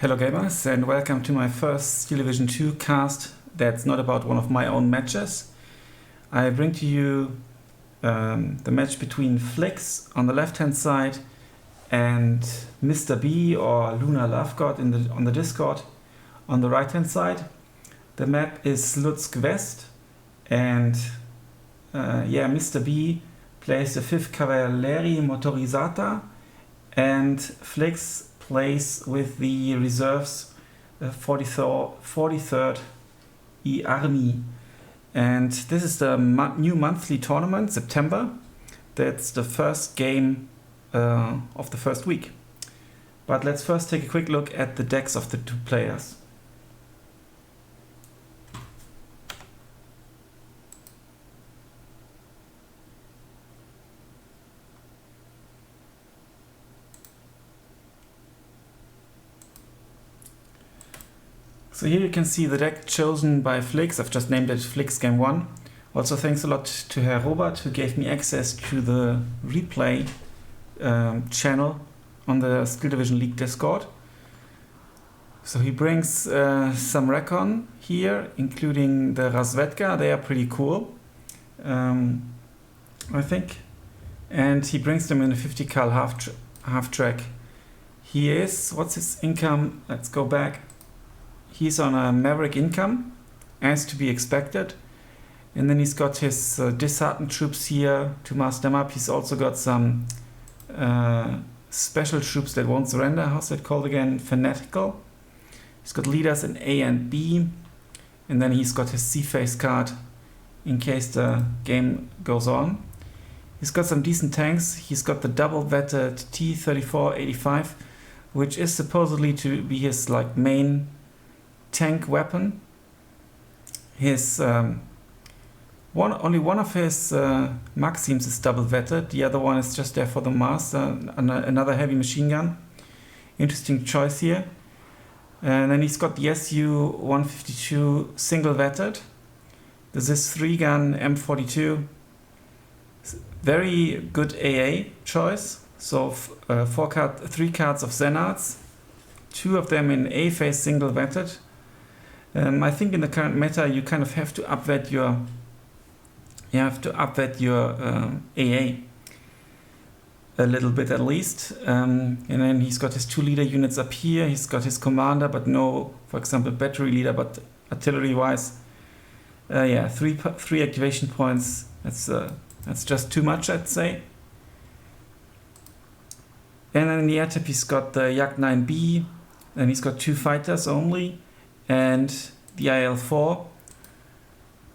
Hello gamers, and welcome to my first WW2 cast that's not about one of my own matches. I bring to you the match between Flix on the left hand side and Mr. B or Lunar Love God on the Discord on the right hand side. The map is Lutsk West, and Mr. B plays the 5th Cavalleria Motorizata and Flix plays with the reserves 43rd E Army. And this is the new monthly tournament, September. That's the first game of the first week. But let's first take a quick look at the decks of the two players. So here you can see the deck chosen by Flix. I've just named it Flix Game 1. Also thanks a lot to Herr Robert, who gave me access to the replay channel on the Skill Division League Discord. So he brings some recon here, including the Razvedka. They are pretty cool, I think. And he brings them in a 50 cal half track. He is, what's his income? Let's go back. He's on a Maverick income, as to be expected. And then he's got his disheartened troops here to mask them up. He's also got some special troops that won't surrender. How's that called again? Fanatical. He's got leaders in A and B. And then he's got his C-Phase card in case the game goes on. He's got some decent tanks. He's got the double vetted T-34-85, which is supposedly to be his main tank weapon. His only one of his Maxims is double vetted. The other one is just there for the mass. Another heavy machine gun. Interesting choice here. And then he's got the SU-152 single vetted. This is 3-gun M42. Very good AA choice. So 3 cards of Zenards. 2 of them in A-phase single vetted. I think in the current meta you kind of have to upvet your AA a little bit at least. And then he's got his 2 leader units up here. He's got his commander, but no, for example, battery leader, but artillery wise. 3 activation points. That's just too much, I'd say. And then in the air tip he's got the Yak 9B. Then he's got 2 fighters only. And the IL-4,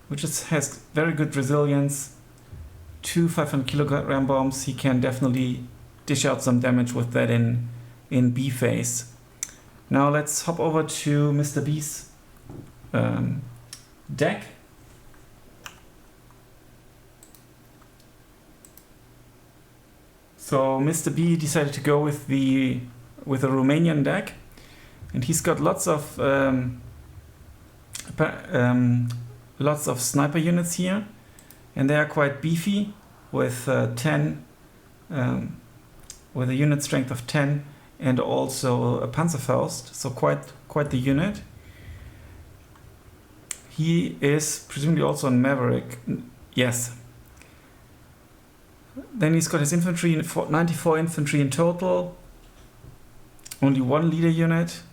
which has very good resilience. 2 500 kilogram bombs. He can definitely dish out some damage with that in B phase. Now let's hop over to Mr. B's deck. So Mr. B decided to go with a Romanian deck. And he's got lots of sniper units here, and they are quite beefy with 10, with a unit strength of 10, and also a Panzerfaust. So quite the unit. He is presumably also on Maverick. Yes. Then he's got his infantry, 94 infantry in total. Only 1 leader unit.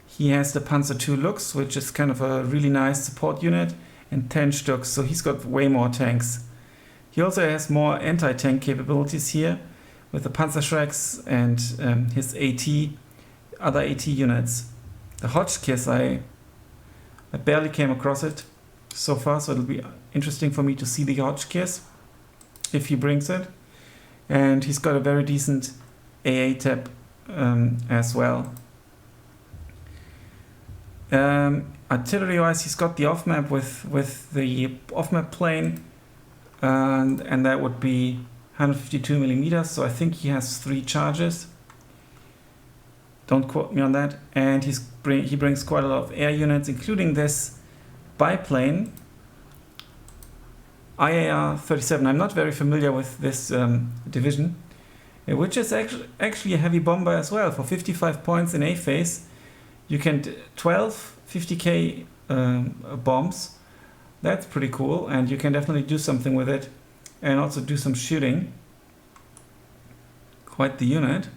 He has the Panzer II Lux, which is kind of a really nice support unit, and 10 Stuks, so he's got way more tanks. He also has more anti-tank capabilities here, with the Panzerschrecks and his other AT units. The Hotchkiss, I barely came across it so far, so it'll be interesting for me to see the Hotchkiss, if he brings it. And he's got a very decent AA tab as well. Artillery wise, he's got the off map with the off map plane, and that would be 152 millimeters. So I think he has 3 charges. Don't quote me on that. And he brings quite a lot of air units, including this biplane IAR-37. I'm not very familiar with this division, which is actually a heavy bomber as well. For 55 points in A phase, You can 12 50k bombs. That's pretty cool, and you can definitely do something with it and also do some shooting. Quite the unit.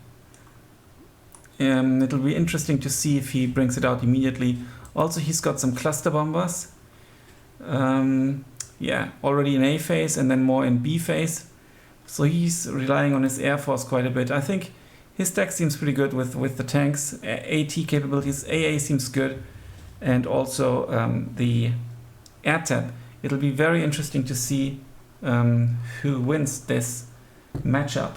It'll be interesting to see if he brings it out immediately. Also, he's got some cluster bombers. Yeah, already in A phase and then more in B phase. So he's relying on his Air Force quite a bit. I think his deck seems pretty good with the tanks. AT capabilities, AA seems good. And also the air tap. It'll be very interesting to see who wins this matchup.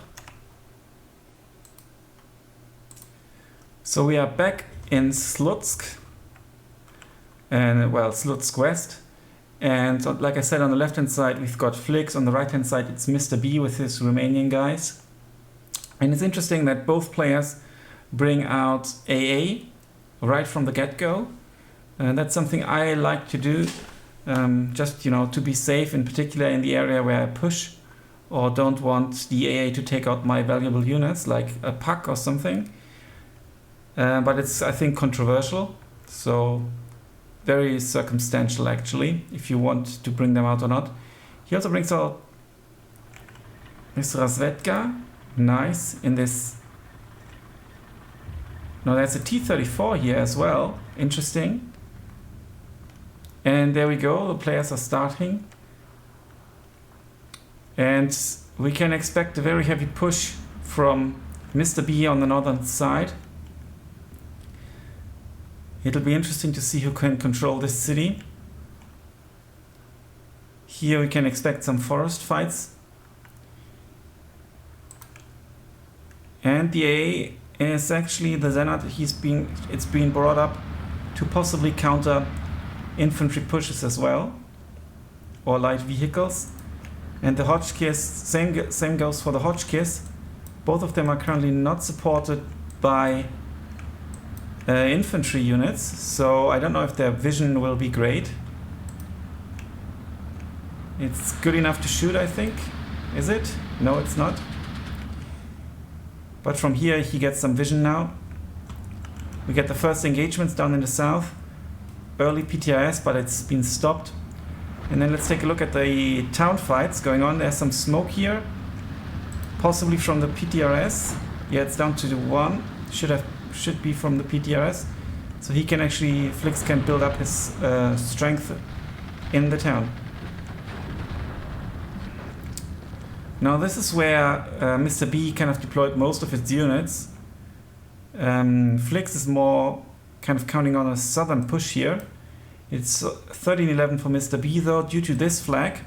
So we are back in Slutsk, and well, Slutsk West. And like I said, on the left hand side we've got Flix, on the right hand side it's Mr. B with his Romanian guys. And it's interesting that both players bring out AA right from the get-go. And that's something I like to do, just to be safe, in particular in the area where I push or don't want the AA to take out my valuable units, like a puck or something. But it's, I think, controversial, so very circumstantial actually, if you want to bring them out or not. He also brings out Mr. Razvedka, nice, in this. Now there's a T-34 here as well, interesting. And there we go, the players are starting. And we can expect a very heavy push from Mr. B on the northern side. It'll be interesting to see who can control this city. Here we can expect some forest fights. And the A is actually the Zenat. It's been brought up to possibly counter infantry pushes as well, or light vehicles. And the Hotchkiss, same goes for the Hotchkiss. Both of them are currently not supported by infantry units, so I don't know if their vision will be great. It's good enough to shoot, I think. Is it? No, it's not. But from here he gets some vision now. We get the first engagements down in the south. Early PTRS, but it's been stopped. And then let's take a look at the town fights going on. There's some smoke here, possibly from the PTRS. Yeah, it's down to the 1. Should be from the PTRS, so he can actually, Flix can build up his strength in the town. Now this is where Mr. B kind of deployed most of his units. Flix is more kind of counting on a southern push here. It's 13-11 for Mr. B though, due to this flag.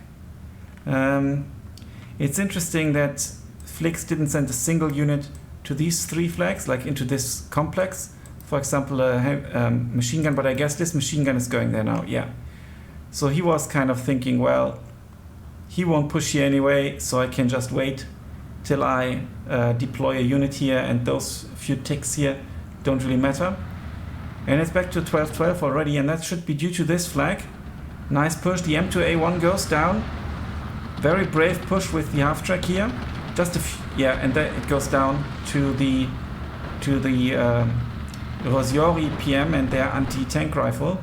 It's interesting that Flix didn't send a single unit to these 3 flags, like into this complex. For example, a machine gun, but I guess this machine gun is going there now, yeah. So he was kind of thinking, well, he won't push here anyway, so I can just wait till I deploy a unit here, and those few ticks here don't really matter. And it's back to 12-12 already, and that should be due to this flag. Nice push, the M2A1 goes down. Very brave push with the half-track here. Just a few, yeah, and then it goes down to the Rosiori PM and their anti-tank rifle.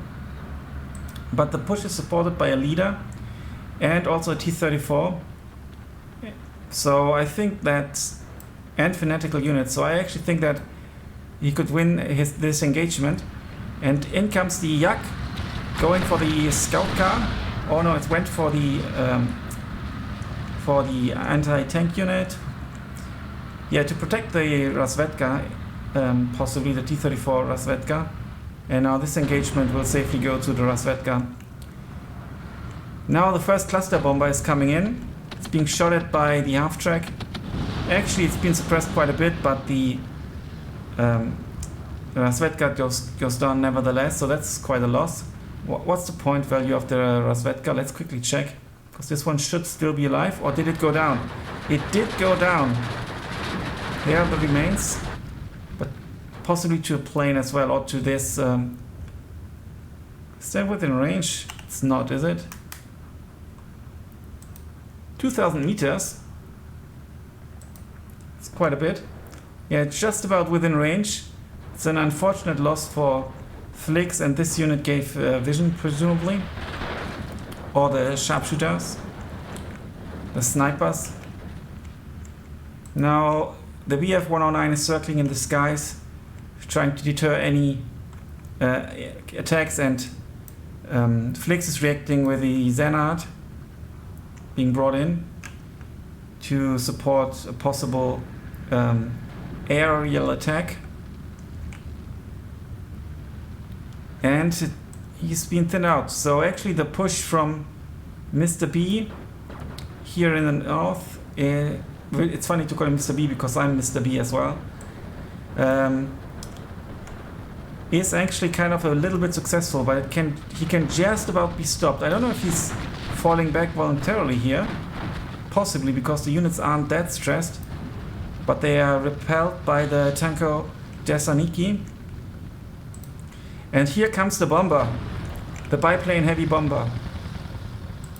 But the push is supported by a leader and also a T-34. So I think that, and fanatical units. So I actually think that he could win this engagement. And in comes the Yak, going for the scout car. Oh no, it went for the anti-tank unit. Yeah, to protect the Razvedka, possibly the T-34 Razvedka. And now this engagement will safely go to the Razvedka. Now the first cluster bomber is coming in. It's being shot at by the half-track. Actually, it's been suppressed quite a bit, but the Razvedka goes down nevertheless, so that's quite a loss. What's the point value of the Razvedka? Let's quickly check, because this one should still be alive. Or did it go down? It did go down. There are the remains, but possibly to a plane as well, or to this. Is that within range? It's not, is it? 2,000 meters. It's quite a bit. Yeah, it's just about within range. It's an unfortunate loss for Flix, and this unit gave vision, presumably. Or the sharpshooters. The snipers. Now, the BF-109 is circling in the skies, trying to deter any attacks, and Flix is reacting with the Zenard being brought in to support a possible aerial attack. And he's been thinned out. So actually the push from Mr. B here in the north, it's funny to call him Mr. B because I'm Mr. B as well, is actually kind of a little bit successful, but he can just about be stopped. I don't know if he's falling back voluntarily here, possibly because the units aren't that stressed, but they are repelled by the Tanko Desaniki. And here comes the bomber, the biplane heavy bomber.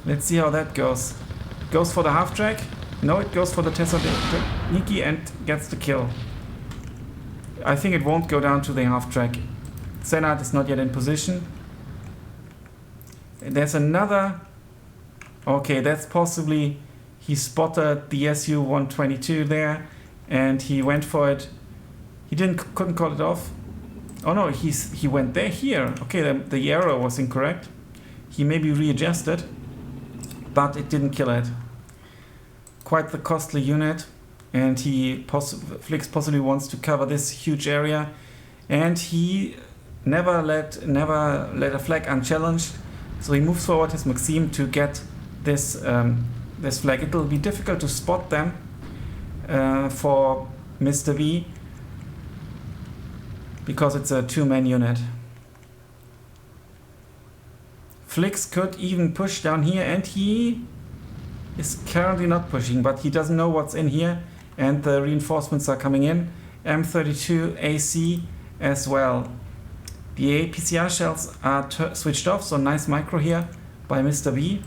Let's see how that goes. Goes for the half track. No, it goes for the Tesaloniki and gets the kill. I think it won't go down to the half track. Zenard is not yet in position. There's another. Okay, that's possibly he spotted the Su-122 there, and he went for it. He couldn't call it off. Oh no, he went there here. Okay, the arrow was incorrect. He maybe readjusted, but it didn't kill it. Quite the costly unit, and Flix possibly wants to cover this huge area, and he never let a flag unchallenged. So he moves forward his Maxim to get this this flag. It will be difficult to spot them for Mr. V because it's a two-man unit. Flix could even push down here, and he is currently not pushing, but he doesn't know what's in here, and the reinforcements are coming in. M32 AC as well. The PCR shells are switched off, so nice micro here by Mr. B.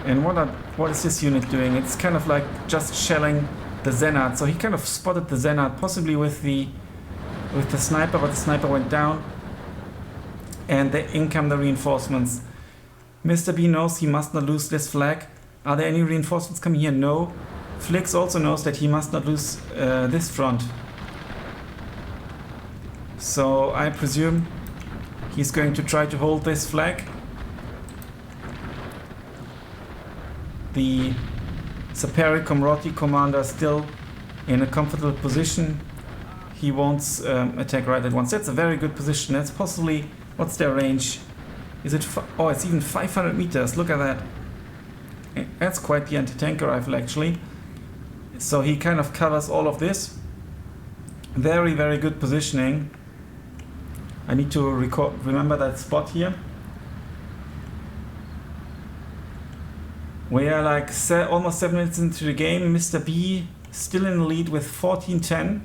And what is this unit doing? It's kind of like just shelling the Zenard. So he kind of spotted the Zenard, possibly with the sniper, but the sniper went down. And in come the reinforcements. Mr. B knows he must not lose this flag. Are there any reinforcements coming here? No. Flix also knows that he must not lose this front. So I presume he's going to try to hold this flag. The Saperi Komroti commander still in a comfortable position. He won't attack right at once. That's a very good position. That's possibly, what's their range? Is it, oh, it's even 500 meters. Look at that. That's quite the anti-tank rifle actually. So he kind of covers all of this. Very, very good positioning. I need to remember that spot here. We are like almost 7 minutes into the game. Mr. B still in the lead with 14-10.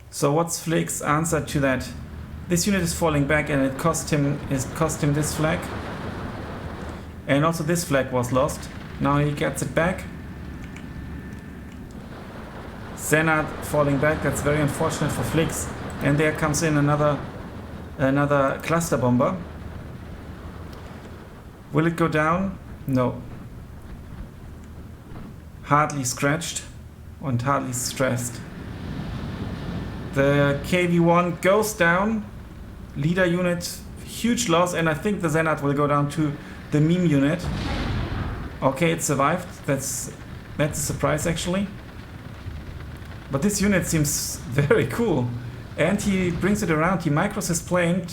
So what's Flix's answer to that? This unit is falling back, and it cost him this flag. And also this flag was lost. Now he gets it back. Zenard falling back. That's very unfortunate for Flix. And there comes in another cluster bomber. Will it go down? No. Hardly scratched and hardly stressed. The KV-1 goes down. Leader unit, huge loss, and I think the Zenard will go down to the meme unit. Okay, it survived. That's a surprise actually. But this unit seems very cool. And he brings it around. He micros his plane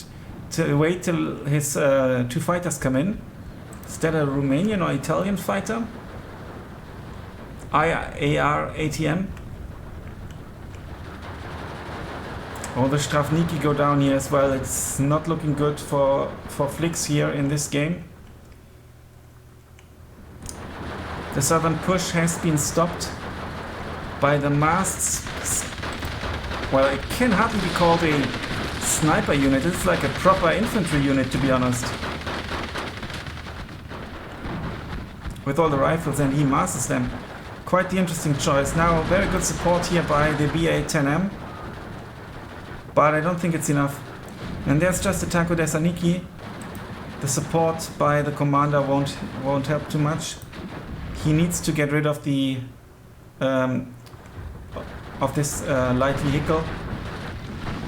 to wait till his two fighters come in. Is that a Romanian or Italian fighter? AR ATM. Oh, the Strafniki go down here as well. It's not looking good for Flix here in this game. The southern push has been stopped by the masts. Well, it can hardly be called a sniper unit. It's like a proper infantry unit, to be honest. With all the rifles, and he masters them quite the interesting choice. Now, very good support here by the BA10M, but I don't think it's enough. And there's just the Taco Desaniki. The support by the commander won't help too much. He needs to get rid of the this light vehicle,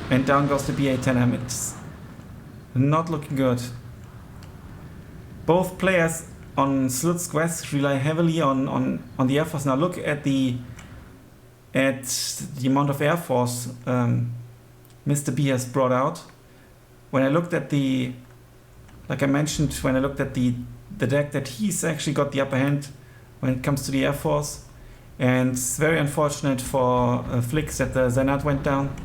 and down goes the BA10M. It's not looking good. Both players on Slutsk West rely heavily on the Air Force. Now look at the amount of Air Force Mr. B has brought out. When I looked at like I mentioned, when I looked at the deck, that he's actually got the upper hand when it comes to the Air Force. And it's very unfortunate for Flix that the Zenat went down.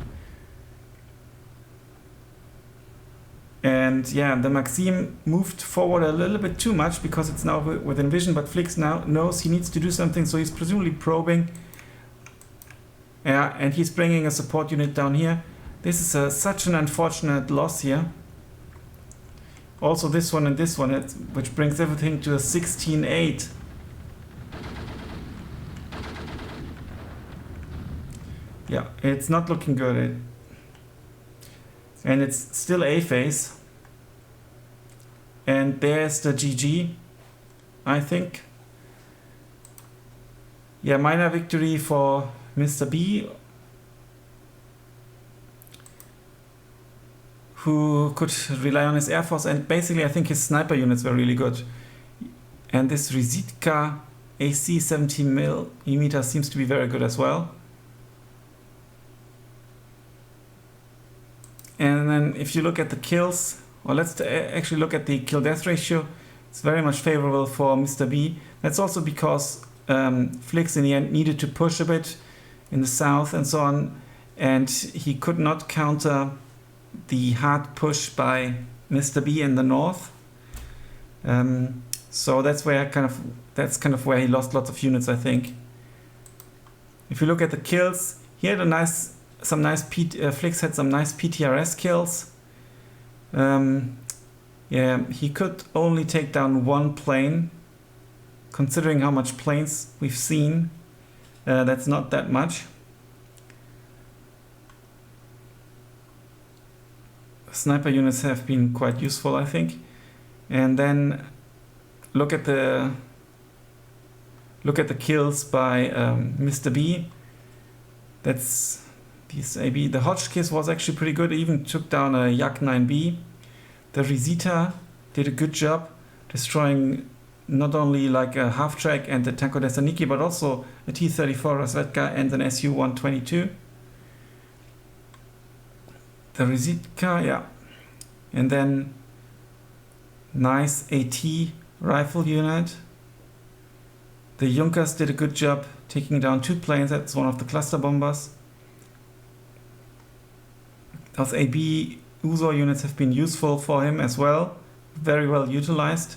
And yeah, the Maxim moved forward a little bit too much because it's now within vision, but Flix now knows he needs to do something, so he's presumably probing. Yeah, and he's bringing a support unit down here. This is such an unfortunate loss here. Also this one and this one, which brings everything to a 16-8. Yeah, it's not looking good. And it's still A phase. And there's the GG, I think. Yeah, minor victory for Mr. B, who could rely on his Air Force, and basically I think his sniper units were really good. And this Rizitka AC 17mm seems to be very good as well. And then if you look at the kills, or let's actually look at the kill-death ratio, it's very much favorable for Mr. B. That's also because Flix in the end needed to push a bit in the south and so on, and he could not counter the hard push by Mr. B in the north. So that's where that's kind of where he lost lots of units, I think. If you look at the kills, he had Flix had some nice PTRS kills. Yeah, he could only take down one plane. Considering how much planes we've seen, that's not that much. Sniper units have been quite useful, I think. And then look at the kills by Mr. B. That's this AB. The Hotchkiss was actually pretty good. It even took down a Yak 9B. The Rizita did a good job destroying not only like a half-track and the Taco Desaniki, but also a T-34 Razvedka and an Su-122. The Rizitka, yeah. And then nice AT rifle unit. The Junkers did a good job taking down 2 planes. That's one of the cluster bombers. Those AB Uso units have been useful for him as well. Very well utilized.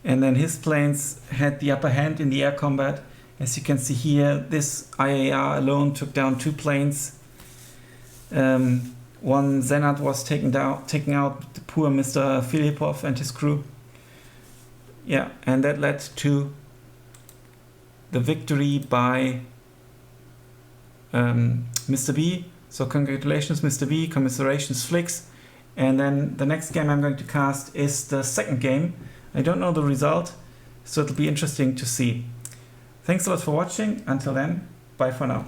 And then his planes had the upper hand in the air combat. As you can see here, this IAR alone took down 2 planes. One Zenat was taking out the poor Mr. Filipov and his crew. Yeah, and that led to the victory by Mr. B. So congratulations, Mr. B, commiserations, Flix. And then the next game I'm going to cast is the second game. I don't know the result, so it'll be interesting to see. Thanks a lot for watching. Until then, bye for now.